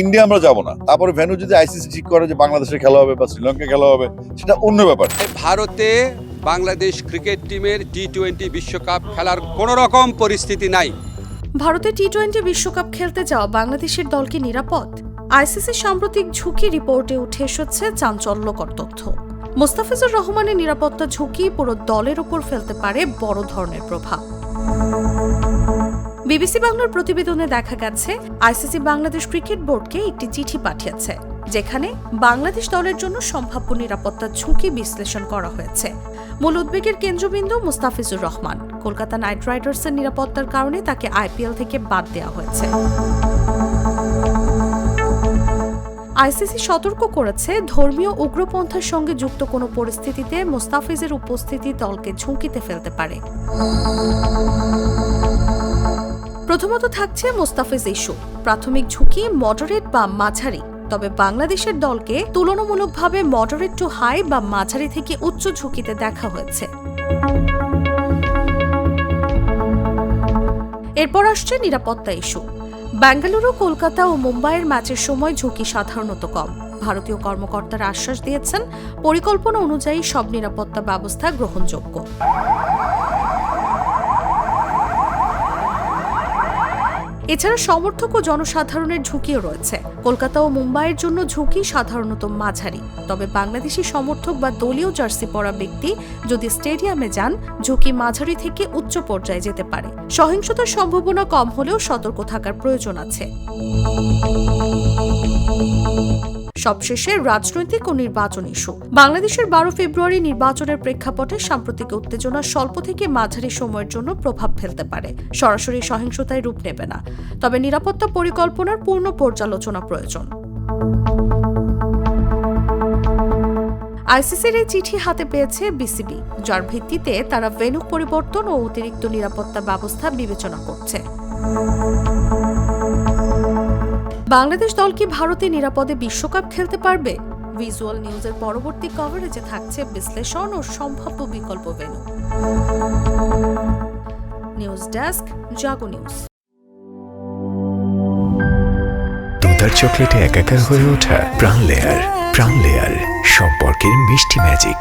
India আমরা যাব না, তারপরে ভেন্যু যদি আইসিসি ঠিক করে যে বাংলাদেশে খেলা হবে বা শ্রীলঙ্কা খেলা হবে, সেটা অন্য ব্যাপার। ভারতে বাংলাদেশ ক্রিকেট টিমের টি-20 বিশ্বকাপ খেলার কোনো রকম পরিস্থিতি নাই। ভারতে টি-20 বিশ্বকাপ খেলতে যাওয়া বাংলাদেশের দল কি নিরাপদ? আইসিসি সাম্প্রতিক ঝুঁকি রিপোর্টে উঠে এসেছে চাঞ্চল্যকর তথ্য। মোস্তাফিজুর রহমানের নিরাপত্তা ঝুঁকি পুরো দলের উপর ফেলতে পারে বড় ধরনের প্রভাব। বিবিসি বাংলার প্রতিবেদনে দেখা গেছে, আইসিসি বাংলাদেশ ক্রিকেট বোর্ডকে একটি চিঠি পাঠিয়েছে, যেখানে বাংলাদেশ দলের জন্য সম্ভাব্য নিরাপত্তা ঝুঁকি বিশ্লেষণ করা হয়েছে। মূল উদ্বেগের কেন্দ্রবিন্দু মুস্তাফিজুর রহমান। কলকাতা নাইট রাইডার্সের নিরাপত্তার কারণে তাকে আইপিএল থেকে বাদ দেওয়া হয়েছে। আইসিসি সতর্ক করেছে, ধর্মীয় উগ্রপন্থার সঙ্গে যুক্ত কোনো পরিস্থিতিতে মুস্তাফিজের উপস্থিতি দলকে ঝুঁকিতে ফেলতে পারে। প্রথমত থাকছে মুস্তাফিজ ইস্যু। প্রাথমিক ঝুঁকি মডারেট বা মাঝারি, তবে বাংলাদেশের দলকে তুলনামূলকভাবে মডারেট টু হাই বা মাঝারি থেকে উচ্চ ঝুঁকিতে দেখা হয়েছে। এরপর আসছে নিরাপত্তা ইস্যু। বেঙ্গালুরু, কলকাতা ও মুম্বাইয়ের ম্যাচের সময় ঝুঁকি সাধারণত কম। ভারতীয় কর্মকর্তারা আশ্বাস দিয়েছেন, পরিকল্পনা অনুযায়ী সব নিরাপত্তা ব্যবস্থা গ্রহণযোগ্য। এছাড়া সমর্থক ও জনসাধারণের ঝুঁকিও রয়েছে। কলকাতা ও মুম্বাইয়ের জন্য ঝুঁকি সাধারণত মাঝারি, তবে বাংলাদেশি সমর্থক বা দলীয় জার্সি পরা ব্যক্তি যদি স্টেডিয়ামে যান, ঝুঁকি মাঝারি থেকে উচ্চ পর্যায়ে যেতে পারে। সহিংসতার সম্ভাবনা কম হলেও সতর্ক থাকার প্রয়োজন আছে। সবশেষে রাজনৈতিক ও নির্বাচন ইস্যু। বাংলাদেশের 12 ফেব্রুয়ারি নির্বাচনের প্রেক্ষাপটে সাম্প্রতিক উত্তেজনা স্বল্প থেকে মাঝারি সময়ের জন্য প্রভাব ফেলতে পারে। সরাসরি সহিংসতায় রূপ নেবে না, তবে নিরাপত্তা পরিকল্পনার পূর্ণ পর্যালোচনা প্রয়োজন। আইসিসির এই চিঠি হাতে পেয়েছে বিসিবি, যার ভিত্তিতে তারা ভেন্যু পরিবর্তন ও অতিরিক্ত নিরাপত্তা ব্যবস্থা বিবেচনা করছে। বাংলাদেশ দল কি ভারতে নিরাপদে বিশ্বকাপ খেলতে পারবে? ভিজুয়াল নিউজের পরবর্তী কভারেজে থাকছে বিশ্লেষণ ও সম্ভাব্য বিকল্প ভেন্যু। নিউজ ডেস্ক, জাগো নিউজ। দুধার চকলেটে একাকার হয়ে ওঠা প্রাণ লেয়ার সম্পর্কের মিষ্টি ম্যাজিক।